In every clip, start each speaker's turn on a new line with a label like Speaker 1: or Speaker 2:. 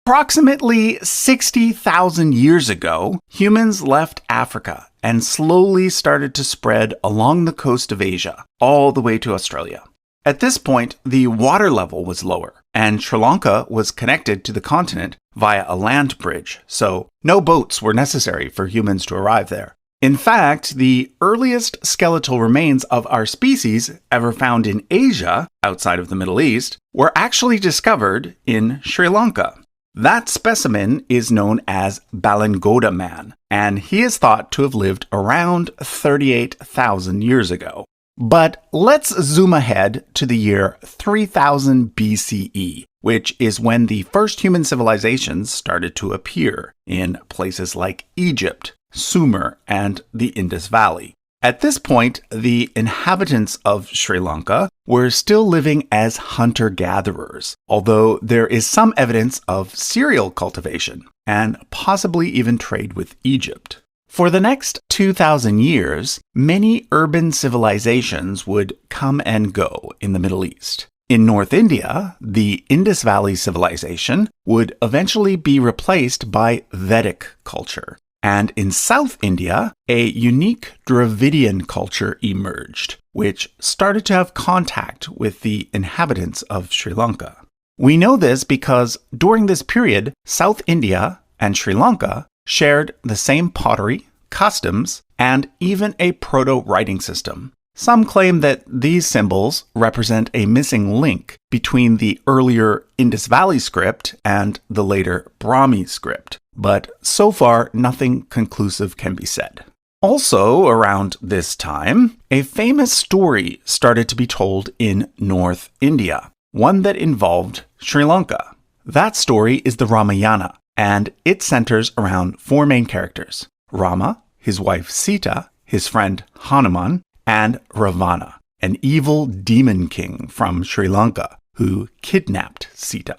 Speaker 1: Approximately 60,000 years ago, humans left Africa and slowly started to spread along the coast of Asia, all the way to Australia. At this point, the water level was lower, and Sri Lanka was connected to the continent via a land bridge, so no boats were necessary for humans to arrive there. In fact, the earliest skeletal remains of our species ever found in Asia, outside of the Middle East, were actually discovered in Sri Lanka. That specimen is known as Balangoda man, and he is thought to have lived around 38,000 years ago. But let's zoom ahead to the year 3000 BCE, which is when the first human civilizations started to appear in places like Egypt, Sumer, and the Indus Valley. At this point, the inhabitants of Sri Lanka were still living as hunter-gatherers, although there is some evidence of cereal cultivation and possibly even trade with Egypt. For the next 2,000 years, many urban civilizations would come and go in the Middle East. In North India, the Indus Valley civilization would eventually be replaced by Vedic culture. And in South India, a unique Dravidian culture emerged, which started to have contact with the inhabitants of Sri Lanka. We know this because during this period, South India and Sri Lanka shared the same pottery, customs, and even a proto-writing system. Some claim that these symbols represent a missing link between the earlier Indus Valley script and the later Brahmi script. But so far, nothing conclusive can be said. Also, around this time, a famous story started to be told in North India, one that involved Sri Lanka. That story is the Ramayana, and it centers around four main characters: Rama, his wife Sita, his friend Hanuman, and Ravana, an evil demon king from Sri Lanka who kidnapped Sita.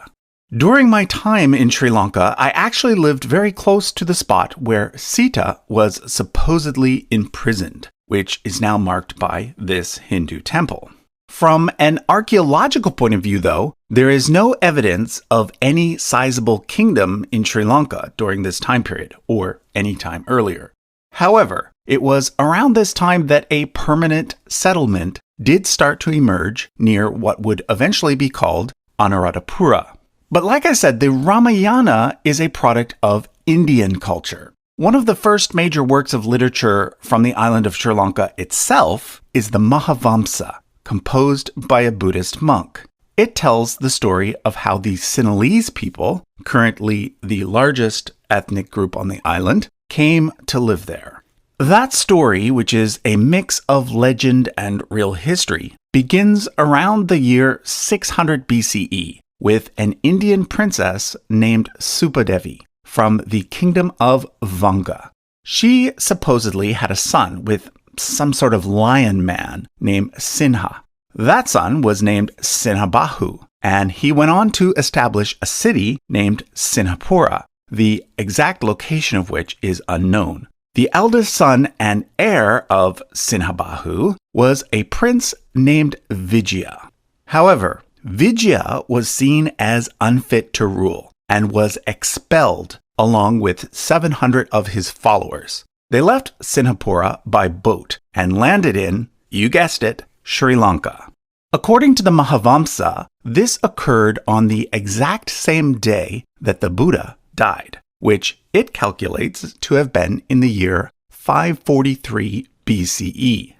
Speaker 1: During my time in Sri Lanka, I actually lived very close to the spot where Sita was supposedly imprisoned, which is now marked by this Hindu temple. From an archaeological point of view, though, there is no evidence of any sizable kingdom in Sri Lanka during this time period, or any time earlier. However, it was around this time that a permanent settlement did start to emerge near what would eventually be called Anuradhapura. But like I said, the Ramayana is a product of Indian culture. One of the first major works of literature from the island of Sri Lanka itself is the Mahavamsa, composed by a Buddhist monk. It tells the story of how the Sinhalese people, currently the largest ethnic group on the island, came to live there. That story, which is a mix of legend and real history, begins around the year 600 BCE. With an Indian princess named Supadevi from the kingdom of Vanga. She supposedly had a son with some sort of lion man named Sinha. That son was named Sinhabahu, and he went on to establish a city named Sinhapura, the exact location of which is unknown. The eldest son and heir of Sinhabahu was a prince named Vijaya. However, Vijaya was seen as unfit to rule and was expelled along with 700 of his followers. They left Sinhapura by boat and landed in, you guessed it, Sri Lanka. According to the Mahavamsa, this occurred on the exact same day that the Buddha died, which it calculates to have been in the year 543 BCE.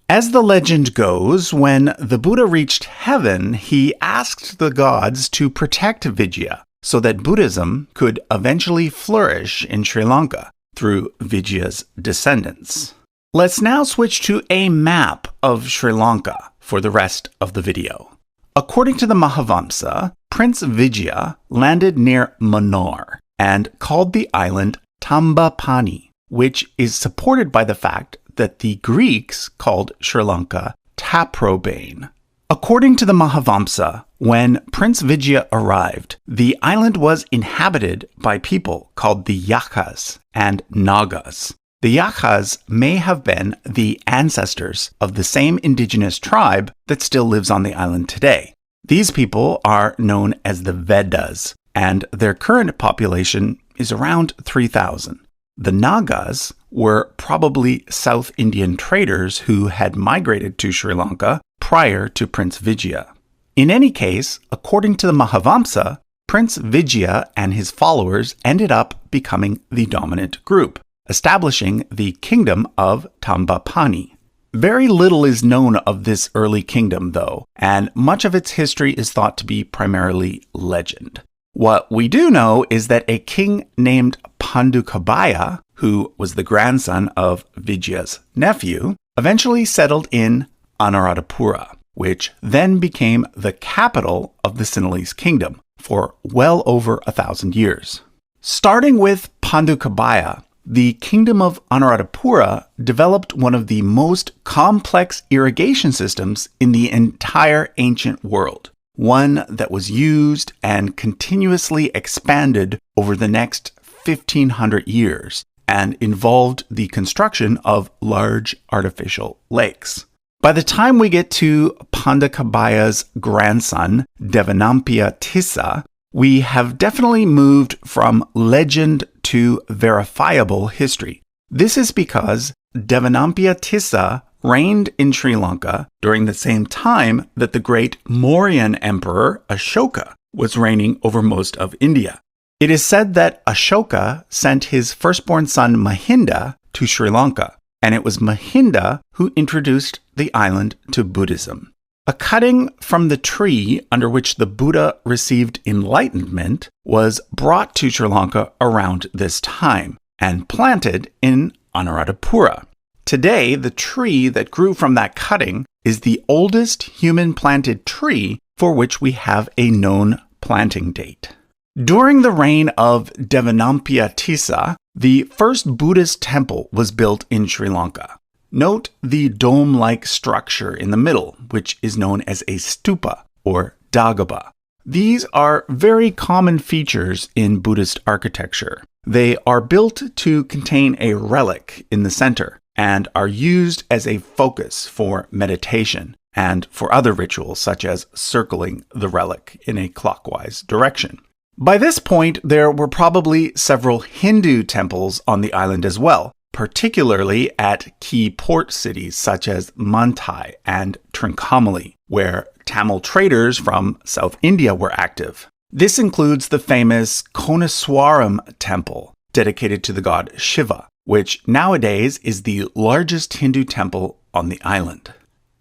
Speaker 1: As the legend goes, when the Buddha reached heaven, he asked the gods to protect Vijaya so that Buddhism could eventually flourish in Sri Lanka through Vijaya's descendants. Let's now switch to a map of Sri Lanka for the rest of the video. According to the Mahavamsa, Prince Vijaya landed near Mannar and called the island Tambapani, which is supported by the fact that the Greeks called Sri Lanka Taprobane. According to the Mahavamsa, when Prince Vijaya arrived, the island was inhabited by people called the Yakhas and Nagas. The Yakhas may have been the ancestors of the same indigenous tribe that still lives on the island today. These people are known as the Vedas, and their current population is around 3,000. The Nagas were probably South Indian traders who had migrated to Sri Lanka prior to Prince Vijaya. In any case, according to the Mahavamsa, Prince Vijaya and his followers ended up becoming the dominant group, establishing the kingdom of Tambapani. Very little is known of this early kingdom, though, and much of its history is thought to be primarily legend. What we do know is that a king named Pandukabaya, who was the grandson of Vijaya's nephew, eventually settled in Anuradhapura, which then became the capital of the Sinhalese kingdom for well over 1,000 years. Starting with Pandukabaya, the kingdom of Anuradhapura developed one of the most complex irrigation systems in the entire ancient world, one that was used and continuously expanded over the next 1,500 years and involved the construction of large artificial lakes. By the time we get to Pandakabaya's grandson, Devanampiya Tissa, we have definitely moved from legend to verifiable history. This is because Devanampiya Tissa reigned in Sri Lanka during the same time that the great Mauryan emperor Ashoka was reigning over most of India. It is said that Ashoka sent his firstborn son Mahinda to Sri Lanka, and it was Mahinda who introduced the island to Buddhism. A cutting from the tree under which the Buddha received enlightenment was brought to Sri Lanka around this time and planted in Anuradhapura. Today, the tree that grew from that cutting is the oldest human-planted tree for which we have a known planting date. During the reign of Devanampiya Tissa, the first Buddhist temple was built in Sri Lanka. Note the dome-like structure in the middle, which is known as a stupa or dagaba. These are very common features in Buddhist architecture. They are built to contain a relic in the center and are used as a focus for meditation and for other rituals such as circling the relic in a clockwise direction. By this point, there were probably several Hindu temples on the island as well, particularly at key port cities such as Mantai and Trincomalee, where Tamil traders from South India were active. This includes the famous Konaswaram temple, dedicated to the god Shiva, which nowadays is the largest Hindu temple on the island.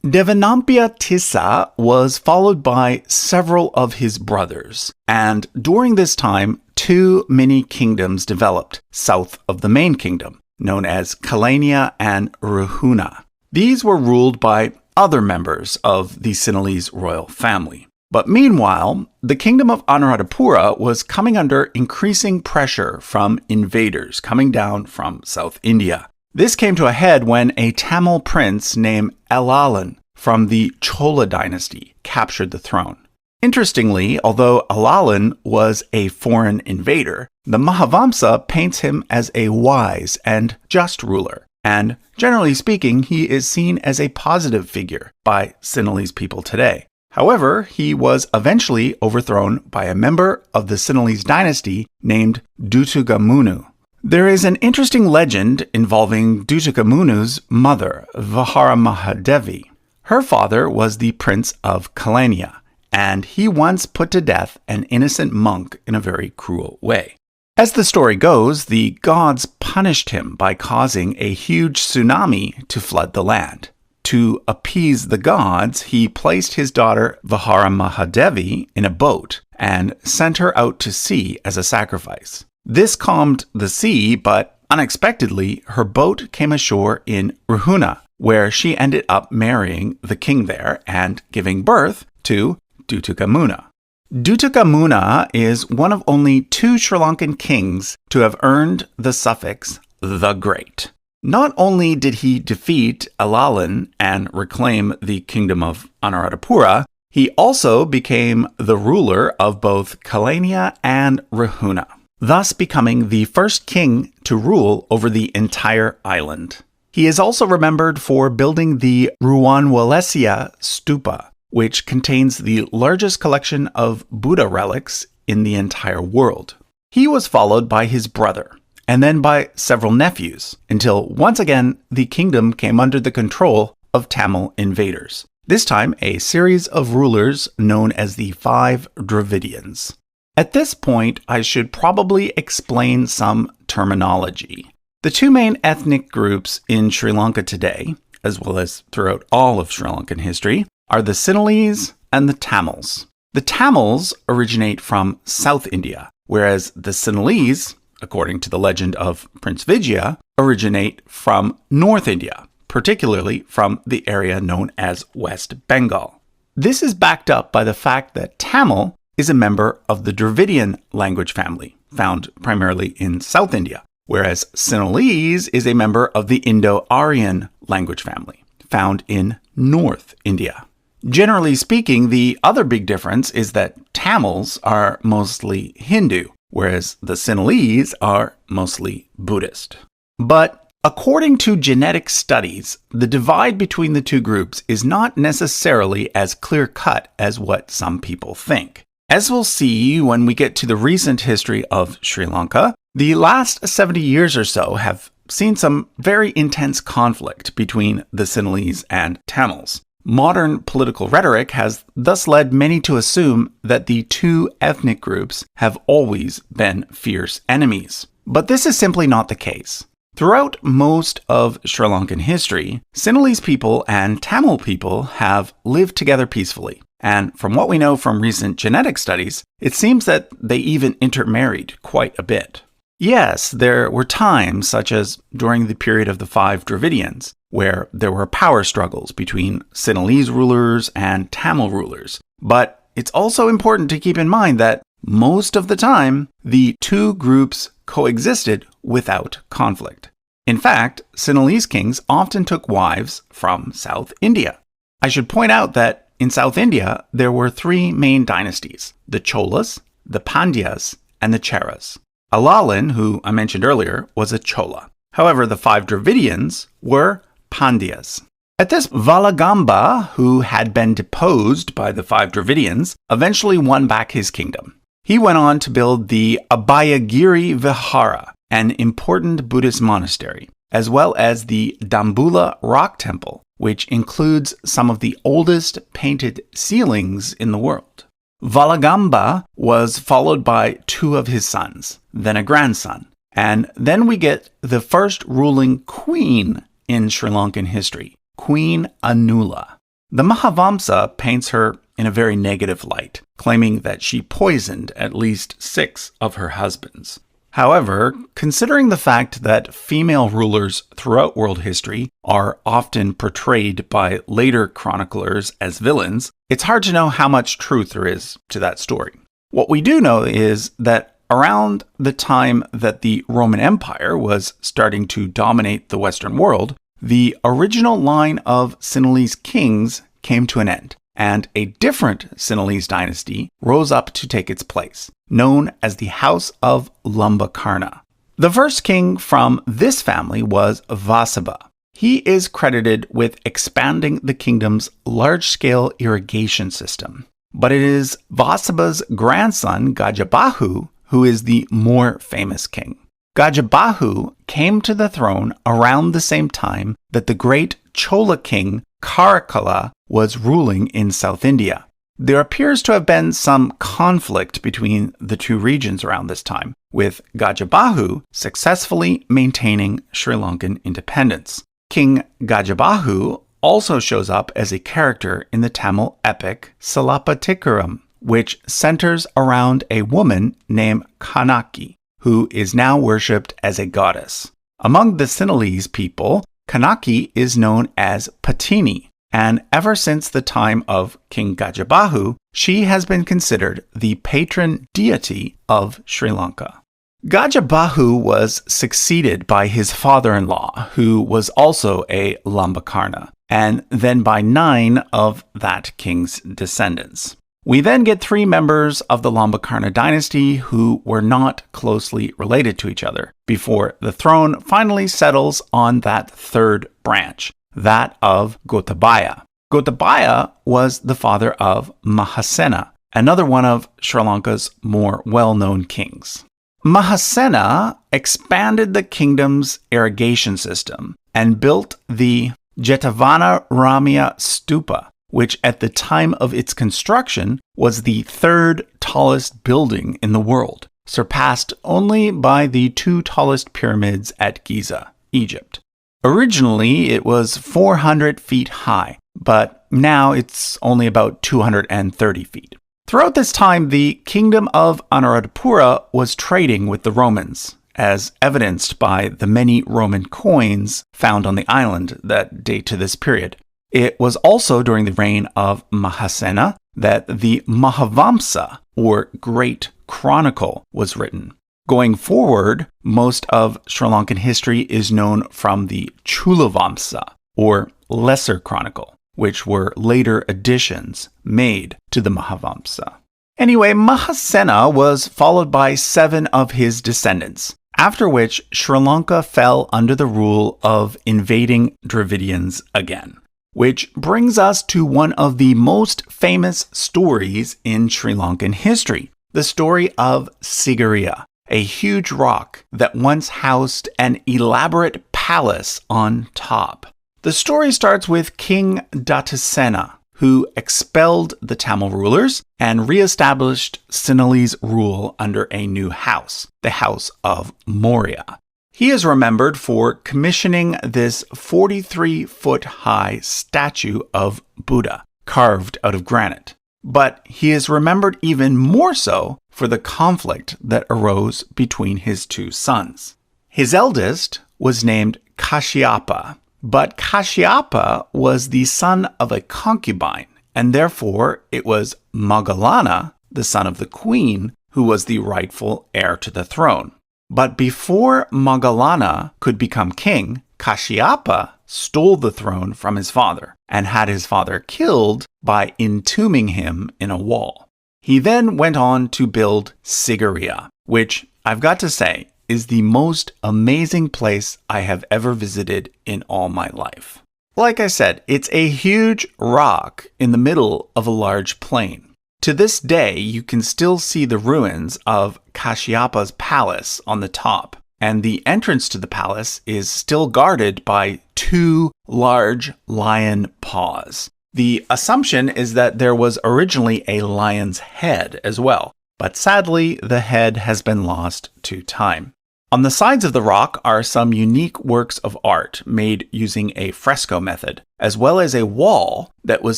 Speaker 1: Devanampiya Tissa was followed by several of his brothers, and during this time, two mini kingdoms developed south of the main kingdom, known as Kalania and Ruhuna. These were ruled by other members of the Sinhalese royal family. But meanwhile, the kingdom of Anuradhapura was coming under increasing pressure from invaders coming down from South India. This came to a head when a Tamil prince named Alalan from the Chola dynasty captured the throne. Interestingly, although Alalan was a foreign invader, the Mahavamsa paints him as a wise and just ruler, and generally speaking, he is seen as a positive figure by Sinhalese people today. However, he was eventually overthrown by a member of the Sinhalese dynasty named Dutugamunu. There is an interesting legend involving Dutagamunu's mother, Viharamahadevi. Her father was the Prince of Kalania, and he once put to death an innocent monk in a very cruel way. As the story goes, the gods punished him by causing a huge tsunami to flood the land. To appease the gods, he placed his daughter Viharamahadevi in a boat and sent her out to sea as a sacrifice. This calmed the sea, but unexpectedly, her boat came ashore in Ruhuna, where she ended up marrying the king there and giving birth to Duttugamuna. Duttugamuna is one of only two Sri Lankan kings to have earned the suffix the Great. Not only did he defeat Alalan and reclaim the kingdom of Anuradhapura, he also became the ruler of both Kalania and Ruhuna, thus becoming the first king to rule over the entire island. He is also remembered for building the Ruwanwalesia Stupa, which contains the largest collection of Buddha relics in the entire world. He was followed by his brother, and then by several nephews, until once again the kingdom came under the control of Tamil invaders. This time a series of rulers known as the 5 Dravidians. At this point, I should probably explain some terminology. The two main ethnic groups in Sri Lanka today, as well as throughout all of Sri Lankan history, are the Sinhalese and the Tamils. The Tamils originate from South India, whereas the Sinhalese, according to the legend of Prince Vijaya, originate from North India, particularly from the area known as West Bengal. This is backed up by the fact that Tamil is a member of the Dravidian language family, found primarily in South India, whereas Sinhalese is a member of the Indo-Aryan language family, found in North India. Generally speaking, the other big difference is that Tamils are mostly Hindu, whereas the Sinhalese are mostly Buddhist. But according to genetic studies, the divide between the two groups is not necessarily as clear-cut as what some people think. As we'll see when we get to the recent history of Sri Lanka, the last 70 years or so have seen some very intense conflict between the Sinhalese and Tamils. Modern political rhetoric has thus led many to assume that the two ethnic groups have always been fierce enemies. But this is simply not the case. Throughout most of Sri Lankan history, Sinhalese people and Tamil people have lived together peacefully. And from what we know from recent genetic studies, it seems that they even intermarried quite a bit. Yes, there were times, such as during the period of the 5 Dravidians, where there were power struggles between Sinhalese rulers and Tamil rulers. But it's also important to keep in mind that most of the time, the two groups coexisted without conflict. In fact, Sinhalese kings often took wives from South India. I should point out that in South India, there were 3 main dynasties: the Cholas, the Pandyas, and the Cheras. Alalin, who I mentioned earlier, was a Chola. However, the 5 Dravidians were Pandyas. At this, Valagamba, who had been deposed by the 5 Dravidians, eventually won back his kingdom. He went on to build the Abhayagiri Vihara, an important Buddhist monastery, as well as the Dambula Rock Temple, which includes some of the oldest painted ceilings in the world. Valagamba was followed by 2 of his sons, then a grandson, and then we get the first ruling queen in Sri Lankan history, Queen Anula. The Mahavamsa paints her in a very negative light, claiming that she poisoned at least 6 of her husbands. However, considering the fact that female rulers throughout world history are often portrayed by later chroniclers as villains, it's hard to know how much truth there is to that story. What we do know is that around the time that the Roman Empire was starting to dominate the Western world, the original line of Sinhalese kings came to an end, and a different Sinhalese dynasty rose up to take its place, known as the House of Lambakarna. The first king from this family was Vasabha. He is credited with expanding the kingdom's large-scale irrigation system. But it is Vasabha's grandson, Gajabahu, who is the more famous king. Gajabahu came to the throne around the same time that the great Chola king Karakala was ruling in South India. There appears to have been some conflict between the two regions around this time, with Gajabahu successfully maintaining Sri Lankan independence. King Gajabahu also shows up as a character in the Tamil epic Silapatikaram, which centers around a woman named Kanaki, who is now worshipped as a goddess. Among the Sinhalese people, Kanaki is known as Patini, and ever since the time of King Gajabahu, she has been considered the patron deity of Sri Lanka. Gajabahu was succeeded by his father-in-law, who was also a Lambakarna, and then by 9 of that king's descendants. We then get 3 members of the Lambakarna dynasty who were not closely related to each other, before the throne finally settles on that 3rd branch, that of Gotabaya. Gotabaya was the father of Mahasena, another one of Sri Lanka's more well-known kings. Mahasena expanded the kingdom's irrigation system and built the Jetavana Ramya Stupa, which at the time of its construction was the third tallest building in the world, surpassed only by the two tallest pyramids at Giza, Egypt. Originally, it was 400 feet high, but now it's only about 230 feet. Throughout this time, the kingdom of Anuradhapura was trading with the Romans, as evidenced by the many Roman coins found on the island that date to this period. It was also during the reign of Mahasena that the Mahavamsa, or Great Chronicle, was written. Going forward, most of Sri Lankan history is known from the Chulavamsa, or Lesser Chronicle, which were later additions made to the Mahavamsa. Anyway, Mahasena was followed by 7 of his descendants, after which Sri Lanka fell under the rule of invading Dravidians again. Which brings us to one of the most famous stories in Sri Lankan history, the story of Sigiriya, a huge rock that once housed an elaborate palace on top. The story starts with King Datasena, who expelled the Tamil rulers and re-established Sinhalese rule under a new house, the House of Maurya. He is remembered for commissioning this 43-foot-high statue of Buddha, carved out of granite. But he is remembered even more so for the conflict that arose between his two sons. His eldest was named Kashyapa, but Kashyapa was the son of a concubine, and therefore it was Moggallana, the son of the queen, who was the rightful heir to the throne. But before Moggallana could become king, Kashyapa stole the throne from his father and had his father killed by entombing him in a wall. He then went on to build Sigiriya, which, I've got to say, is the most amazing place I have ever visited in all my life. Like I said, it's a huge rock in the middle of a large plain. To this day, you can still see the ruins of Kashyapa's palace on the top, and the entrance to the palace is still guarded by 2 large lion paws. The assumption is that there was originally a lion's head as well, but sadly, the head has been lost to time. On the sides of the rock are some unique works of art made using a fresco method, as well as a wall that was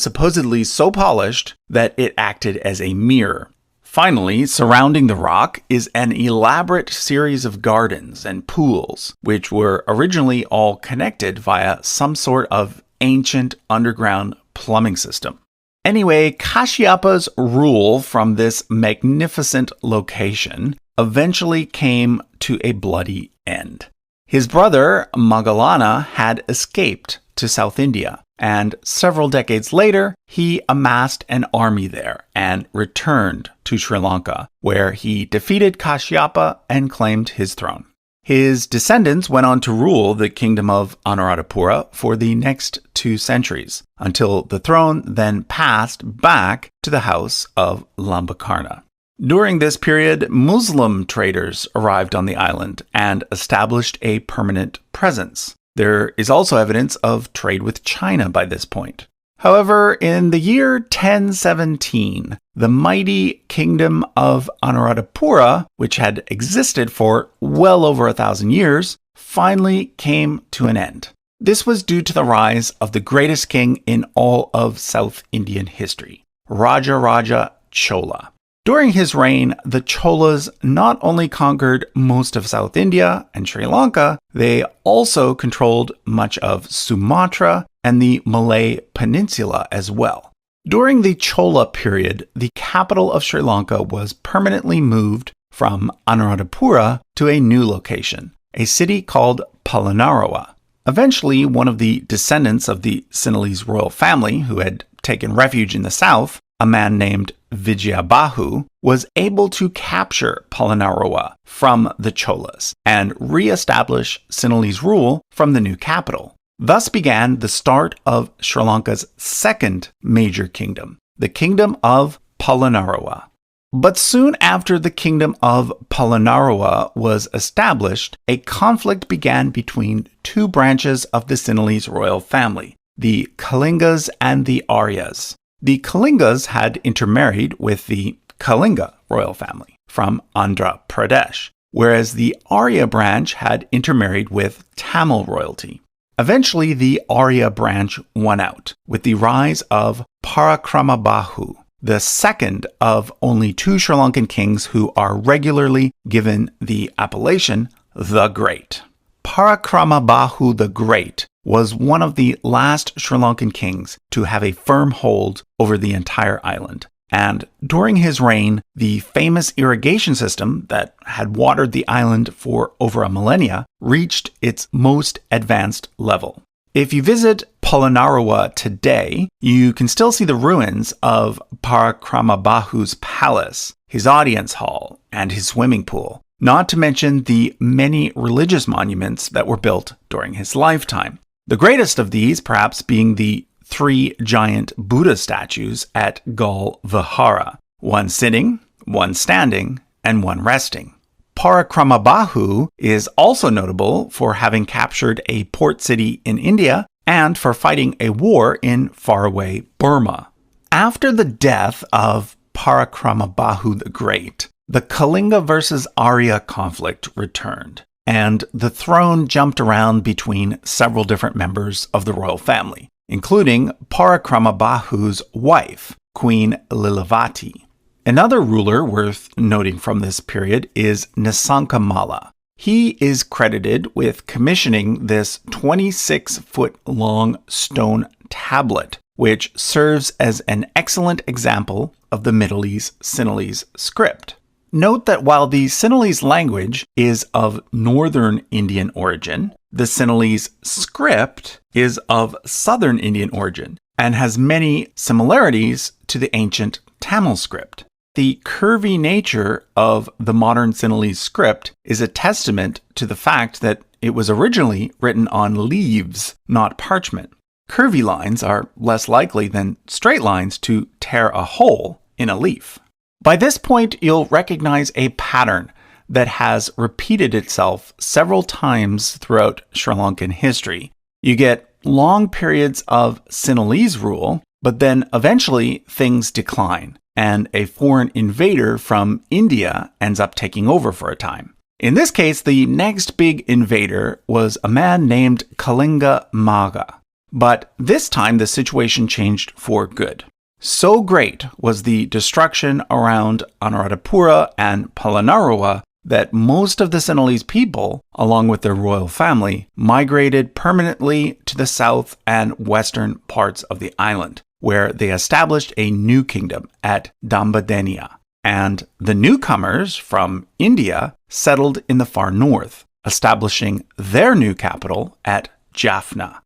Speaker 1: supposedly so polished that it acted as a mirror. Finally, surrounding the rock is an elaborate series of gardens and pools, which were originally all connected via some sort of ancient underground plumbing system. Anyway, Kashyapa's rule from this magnificent location eventually came to a bloody end. His brother, Moggallana, had escaped to South India, and several decades later, he amassed an army there and returned to Sri Lanka, where he defeated Kashyapa and claimed his throne. His descendants went on to rule the kingdom of Anuradhapura for the next 2 centuries, until the throne then passed back to the house of Lambakarna. During this period, Muslim traders arrived on the island and established a permanent presence. There is also evidence of trade with China by this point. However, in the year 1017, the mighty kingdom of Anuradhapura, which had existed for well over 1,000 years, finally came to an end. This was due to the rise of the greatest king in all of South Indian history, Raja Chola. During his reign, the Cholas not only conquered most of South India and Sri Lanka, they also controlled much of Sumatra and the Malay Peninsula as well. During the Chola period, the capital of Sri Lanka was permanently moved from Anuradhapura to a new location, a city called Polonnaruwa. Eventually, one of the descendants of the Sinhalese royal family who had taken refuge in the south, a man named Vijayabahu, was able to capture Polonnaruwa from the Cholas and re-establish Sinhalese rule from the new capital. Thus began the start of Sri Lanka's second major kingdom, the kingdom of Polonnaruwa. But soon after the kingdom of Polonnaruwa was established, a conflict began between two branches of the Sinhalese royal family, the Kalingas and the Aryas. The Kalingas had intermarried with the Kalinga royal family from Andhra Pradesh, whereas the Arya branch had intermarried with Tamil royalty. Eventually, the Arya branch won out with the rise of Parakramabahu, the second of only two Sri Lankan kings who are regularly given the appellation the Great. Parakramabahu the Great was one of the last Sri Lankan kings to have a firm hold over the entire island. And during his reign, the famous irrigation system that had watered the island for over a millennia reached its most advanced level. If you visit Polonnaruwa today, you can still see the ruins of Parakramabahu's palace, his audience hall, and his swimming pool, not to mention the many religious monuments that were built during his lifetime. The greatest of these perhaps being the three giant Buddha statues at Gal Vihara, one sitting, one standing, and one resting. Parakramabahu is also notable for having captured a port city in India and for fighting a war in faraway Burma. After the death of Parakramabahu the Great, the Kalinga versus Arya conflict returned, and the throne jumped around between several different members of the royal family, including Parakramabahu's wife, Queen Lilavati. Another ruler worth noting from this period is Nisankamala. He is credited with commissioning this 26-foot-long stone tablet, which serves as an excellent example of the Middlese Sinhalese script. Note that while the Sinhalese language is of northern Indian origin, the Sinhalese script is of southern Indian origin and has many similarities to the ancient Tamil script. The curvy nature of the modern Sinhalese script is a testament to the fact that it was originally written on leaves, not parchment. Curvy lines are less likely than straight lines to tear a hole in a leaf. By this point, you'll recognize a pattern that has repeated itself several times throughout Sri Lankan history. You get long periods of Sinhalese rule, but then eventually things decline, and a foreign invader from India ends up taking over for a time. In this case, the next big invader was a man named Kalinga Maga. But this time, the situation changed for good. So great was the destruction around Anuradhapura and Polonnaruwa that most of the Sinhalese people, along with their royal family, migrated permanently to the south and western parts of the island, where they established a new kingdom at Dambadeniya. And the newcomers from India settled in the far north, establishing their new capital at Jaffna.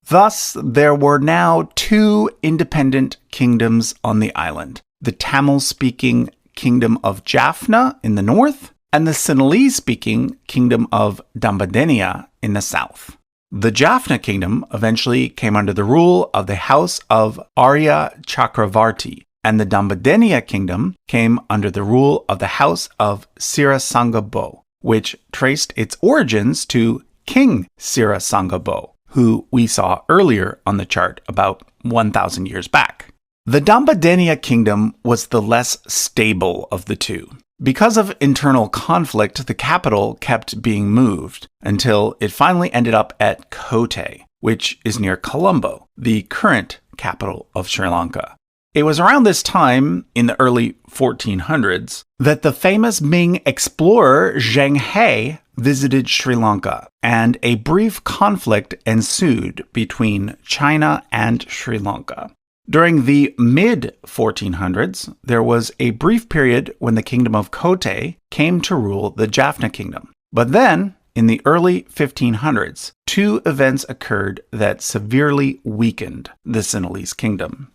Speaker 1: Thus, there were now two independent kingdoms on the island, the Tamil-speaking kingdom of Jaffna in the north, and the Sinhalese-speaking kingdom of Dambadeniya in the south. The Jaffna kingdom eventually came under the rule of the house of Arya Chakravarti, and the Dambadeniya kingdom came under the rule of the house of Sirasangabo, which traced its origins to King Sirasangabo, who we saw earlier on the chart about 1,000 years back. The Dambadeniya kingdom was the less stable of the two. Because of internal conflict, the capital kept being moved until it finally ended up at Kotte, which is near Colombo, the current capital of Sri Lanka. It was around this time, in the early 1400s, that the famous Ming explorer Zheng He visited Sri Lanka, and a brief conflict ensued between China and Sri Lanka. During the mid-1400s, there was a brief period when the kingdom of Kotte came to rule the Jaffna kingdom. But then, in the early 1500s, two events occurred that severely weakened the Sinhalese kingdom.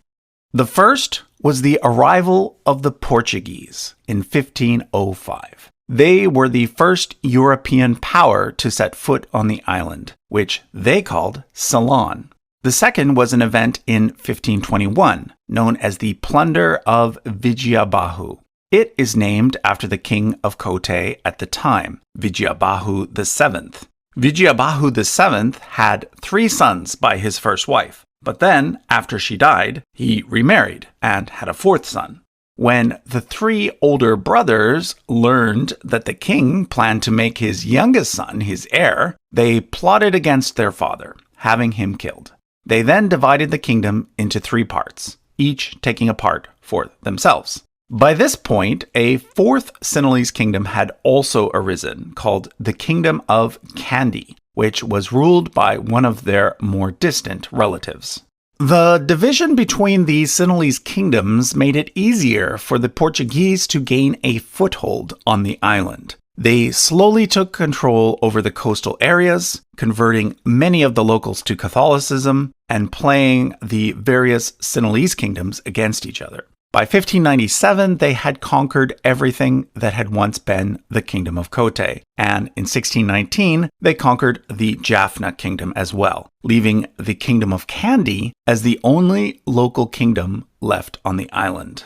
Speaker 1: The first was the arrival of the Portuguese in 1505. They were the first European power to set foot on the island, which they called Ceylon. The The second was an event in 1521, known as the Plunder of Vijayabahu. It is named after the king of Kotte at the time, Vijayabahu VII. Vijayabahu VII had 3 sons by his first wife, but then, after she died, he remarried and had a 4th son. When the 3 older brothers learned that the king planned to make his youngest son his heir, they plotted against their father, having him killed. They then divided the kingdom into 3 parts, each taking a part for themselves. By this point, a 4th Sinhalese kingdom had also arisen, called the Kingdom of Kandy, which was ruled by one of their more distant relatives. The division between these Sinhalese kingdoms made it easier for the Portuguese to gain a foothold on the island. They slowly took control over the coastal areas, converting many of the locals to Catholicism and playing the various Sinhalese kingdoms against each other. By 1597, they had conquered everything that had once been the Kingdom of Kotte, and in 1619, they conquered the Jaffna Kingdom as well, leaving the Kingdom of Kandy as the only local kingdom left on the island.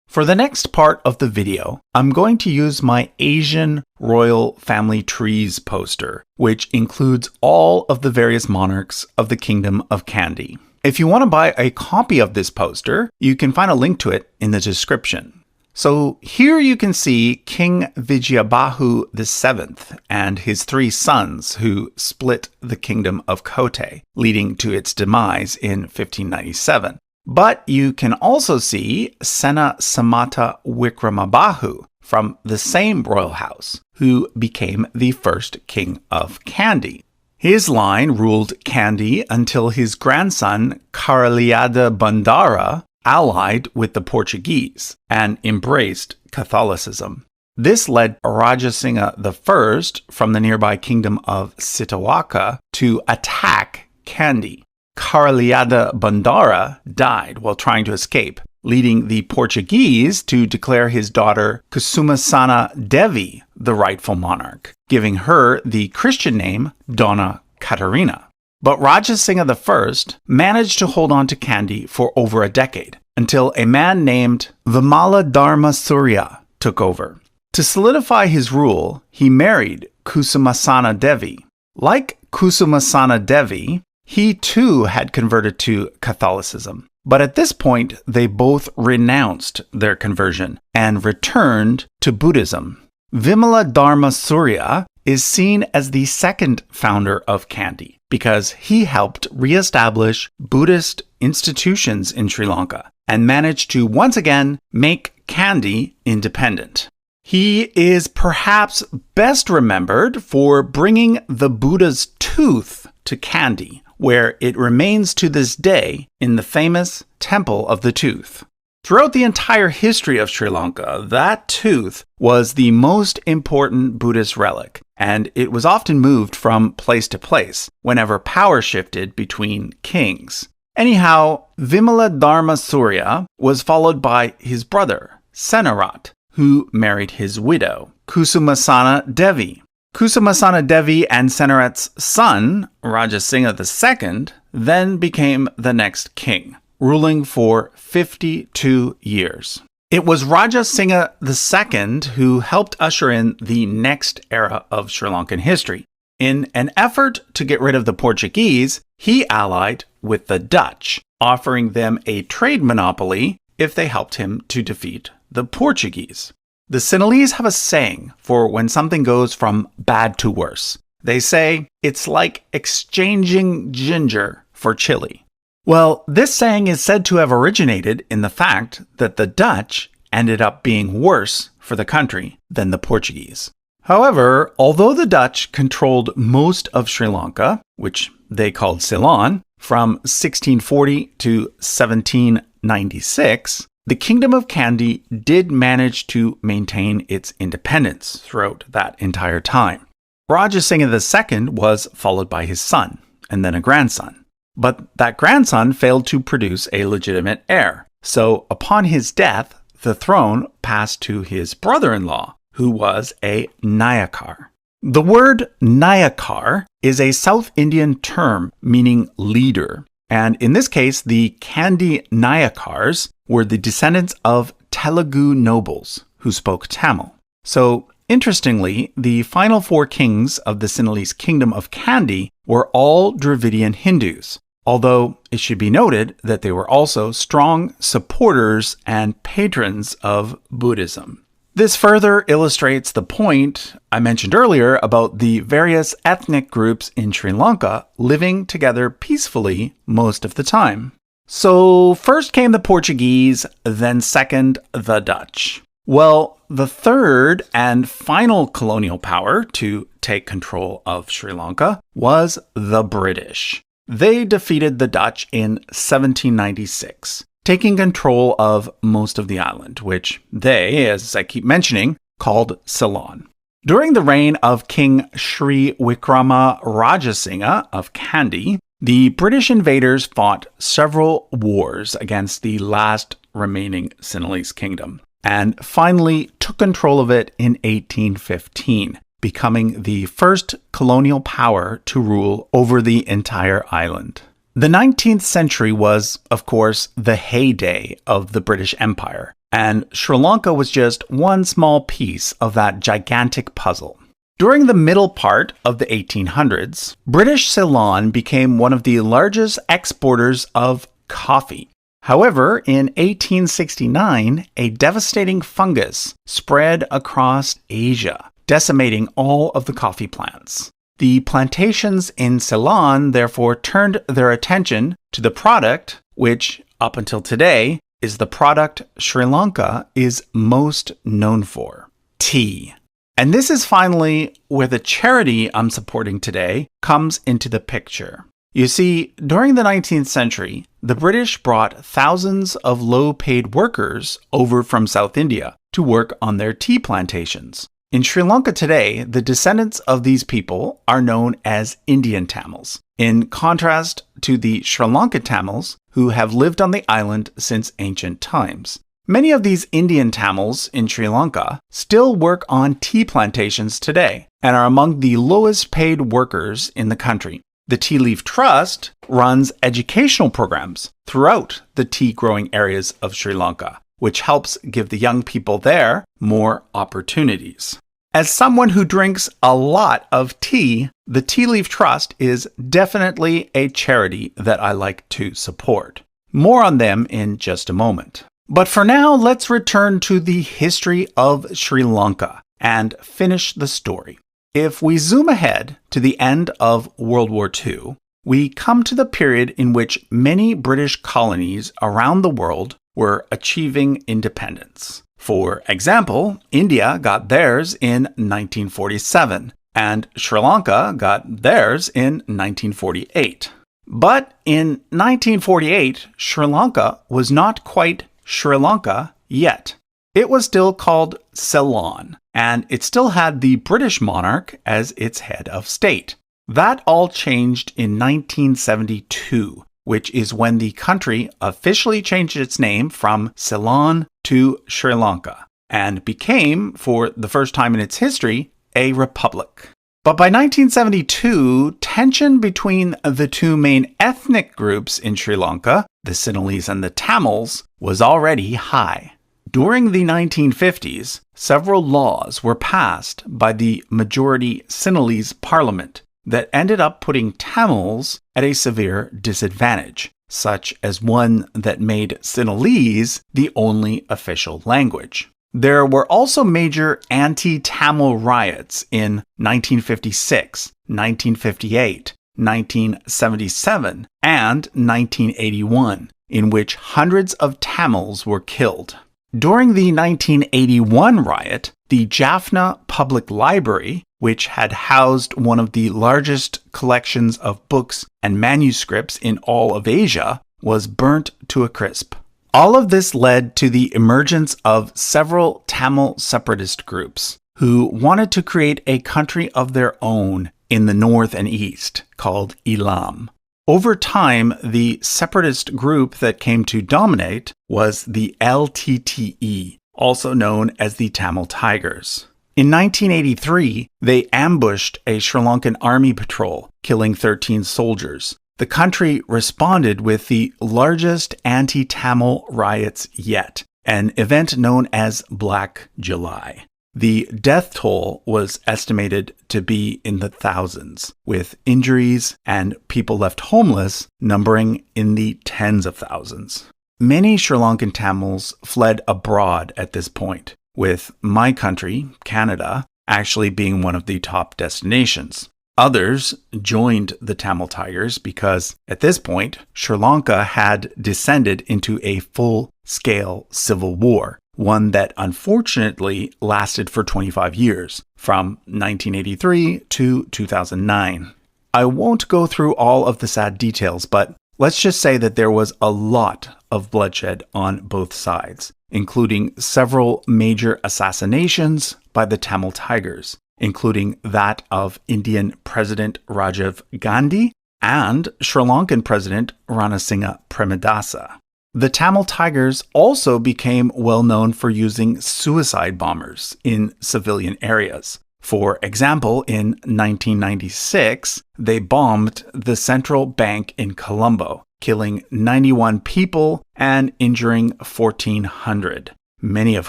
Speaker 1: For the next part of the video, I'm going to use my Asian Royal Family Trees poster, which includes all of the various monarchs of the Kingdom of Kandy. If you want to buy a copy of this poster, you can find a link to it in the description. So here you can see King Vijayabahu VII and his 3 sons who split the Kingdom of Kotte, leading to its demise in 1597. But you can also see Sena Samata Wikramabahu from the same royal house, who became the first king of Kandy. His line ruled Kandy until his grandson Karaliada Bandara allied with the Portuguese and embraced Catholicism. This led Rajasingha I from the nearby kingdom of Sitawaka to attack Kandy. Karaliada Bandara died while trying to escape, leading the Portuguese to declare his daughter Kusumasana Devi the rightful monarch, giving her the Christian name Donna Catarina. But Rajasingha I managed to hold on to Kandy for over a decade, until a man named Vimala Dharma Surya took over. To solidify his rule, he married Kusumasana Devi. Like Kusumasana Devi, he too had converted to Catholicism. But at this point, they both renounced their conversion and returned to Buddhism. Vimala Dharma Surya is seen as the second founder of Kandy because he helped reestablish Buddhist institutions in Sri Lanka and managed to once again make Kandy independent. He is perhaps best remembered for bringing the Buddha's tooth to Kandy, where it remains to this day in the famous Temple of the Tooth. Throughout the entire history of Sri Lanka, that tooth was the most important Buddhist relic, and it was often moved from place to place whenever power shifted between kings. Anyhow, Vimala Dharma Surya was followed by his brother, Senarat, who married his widow, Kusumasana Devi. Kusumasana Devi and Senarat's son, Rajasingha II, then became the next king, ruling for 52 years. It was Rajasingha II who helped usher in the next era of Sri Lankan history. In an effort to get rid of the Portuguese, he allied with the Dutch, offering them a trade monopoly if they helped him to defeat the Portuguese. The Sinhalese have a saying for when something goes from bad to worse. They say, it's like exchanging ginger for chili. Well, this saying is said to have originated in the fact that the Dutch ended up being worse for the country than the Portuguese. However, although the Dutch controlled most of Sri Lanka, which they called Ceylon, from 1640 to 1796, the Kingdom of Kandy did manage to maintain its independence throughout that entire time. Rajasingha II was followed by his son, and then a grandson. But that grandson failed to produce a legitimate heir, so upon his death, the throne passed to his brother-in-law, who was a Nayakar. The word Nayakar is a South Indian term meaning leader. And in this case, the Kandy Nayakars were the descendants of Telugu nobles who spoke Tamil. So, interestingly, the final 4 kings of the Sinhalese kingdom of Kandy were all Dravidian Hindus, although it should be noted that they were also strong supporters and patrons of Buddhism. This further illustrates the point I mentioned earlier about the various ethnic groups in Sri Lanka living together peacefully most of the time. So first came the Portuguese, then second the Dutch. Well, the third and final colonial power to take control of Sri Lanka was the British. They defeated the Dutch in 1796. Taking control of most of the island, which they, as I keep mentioning, called Ceylon. During the reign of King Sri Wikrama Rajasinghe of Kandy, the British invaders fought several wars against the last remaining Sinhalese kingdom, and finally took control of it in 1815, becoming the first colonial power to rule over the entire island. The 19th century was, of course, the heyday of the British Empire, and Sri Lanka was just one small piece of that gigantic puzzle. During the middle part of the 1800s, British Ceylon became one of the largest exporters of coffee. However, in 1869, a devastating fungus spread across Asia, decimating all of the coffee plants. The plantations in Ceylon therefore turned their attention to the product, which, up until today, is the product Sri Lanka is most known for: tea. And this is finally where the charity I'm supporting today comes into the picture. You see, during the 19th century, the British brought thousands of low-paid workers over from South India to work on their tea plantations. In Sri Lanka today, the descendants of these people are known as Indian Tamils, in contrast to the Sri Lankan Tamils who have lived on the island since ancient times. Many of these Indian Tamils in Sri Lanka still work on tea plantations today and are among the lowest paid workers in the country. The Tea Leaf Trust runs educational programs throughout the tea growing areas of Sri Lanka, which helps give the young people there more opportunities. As someone who drinks a lot of tea, the Tea Leaf Trust is definitely a charity that I like to support. More on them in just a moment. But for now, let's return to the history of Sri Lanka and finish the story. If we zoom ahead to the end of World War II, we come to the period in which many British colonies around the world were achieving independence. For example, India got theirs in 1947, and Sri Lanka got theirs in 1948. But in 1948, Sri Lanka was not quite Sri Lanka yet. It was still called Ceylon, and it still had the British monarch as its head of state. That all changed in 1972, which is when the country officially changed its name from Ceylon to Sri Lanka, and became, for the first time in its history, a republic. But by 1972, tension between the two main ethnic groups in Sri Lanka, the Sinhalese and the Tamils, was already high. During the 1950s, several laws were passed by the majority Sinhalese parliament that ended up putting Tamils at a severe disadvantage, such as one that made Sinhalese the only official language. There were also major anti-Tamil riots in 1956, 1958, 1977, and 1981, in which hundreds of Tamils were killed. During the 1981 riot, the Jaffna Public Library, which had housed one of the largest collections of books and manuscripts in all of Asia, was burnt to a crisp. All of this led to the emergence of several Tamil separatist groups who wanted to create a country of their own in the north and east called Elam. Over time, the separatist group that came to dominate was the LTTE, also known as the Tamil Tigers. In 1983, they ambushed a Sri Lankan army patrol, killing 13 soldiers. the country responded with the largest anti-Tamil riots yet, an event known as Black July. The death toll was estimated to be in the thousands, with injuries and people left homeless numbering in the tens of thousands. Many Sri Lankan Tamils fled abroad at this point, with my country, Canada, actually being one of the top destinations. Others joined the Tamil Tigers because, at this point, Sri Lanka had descended into a full-scale civil war, one that unfortunately lasted for 25 years, from 1983 to 2009. I won't go through all of the sad details, but let's just say that there was a lot of bloodshed on both sides, including several major assassinations by the Tamil Tigers, including that of Indian President Rajiv Gandhi and Sri Lankan President Ranasinghe Premadasa. The Tamil Tigers also became well known for using suicide bombers in civilian areas. For example, in 1996, they bombed the central bank in Colombo, killing 91 people and injuring 1,400, many of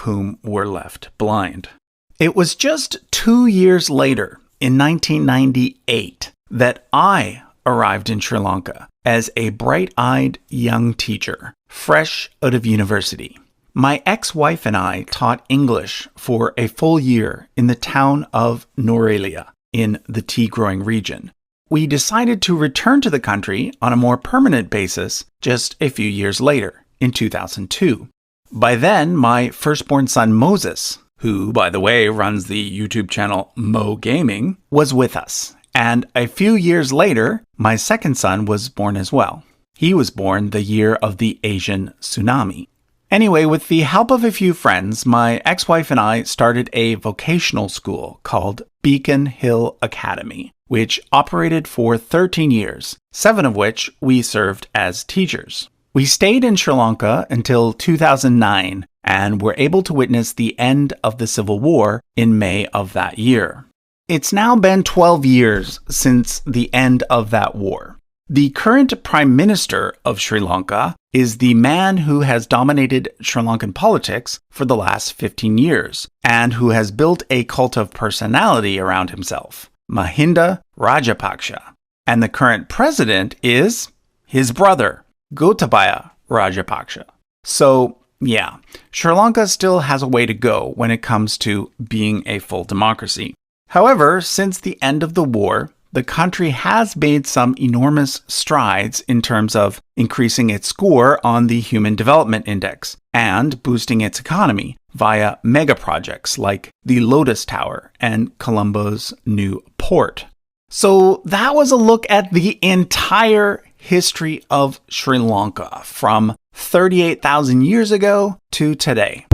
Speaker 1: whom were left blind. It was just 2 years later, in 1998, that I arrived in Sri Lanka as a bright-eyed young teacher, fresh out of university. My ex-wife and I taught English for a full year in the town of Norelia in the tea-growing region. We decided to return to the country on a more permanent basis just a few years later, in 2002. By then, my firstborn son Moses, who, by the way, runs the YouTube channel Mo Gaming, was with us. And a few years later, my second son was born as well. He was born the year of the Asian tsunami. Anyway, with the help of a few friends, my ex-wife and I started a vocational school called Beacon Hill Academy, which operated for 13 years, 7 of which we served as teachers. We stayed in Sri Lanka until 2009 and were able to witness the end of the civil war in May of that year. It's now been 12 years since the end of that war. The current Prime Minister of Sri Lanka is the man who has dominated Sri Lankan politics for the last 15 years and who has built a cult of personality around himself, Mahinda Rajapaksa. And the current president is his brother, Gotabaya Rajapaksa. So, yeah, Sri Lanka still has a way to go when it comes to being a full democracy. However, since the end of the war, the country has made some enormous strides in terms of increasing its score on the Human Development Index and boosting its economy via mega projects like the Lotus Tower and Colombo's new port. So that was a look at the entire history of Sri Lanka from 38,000 years ago to today.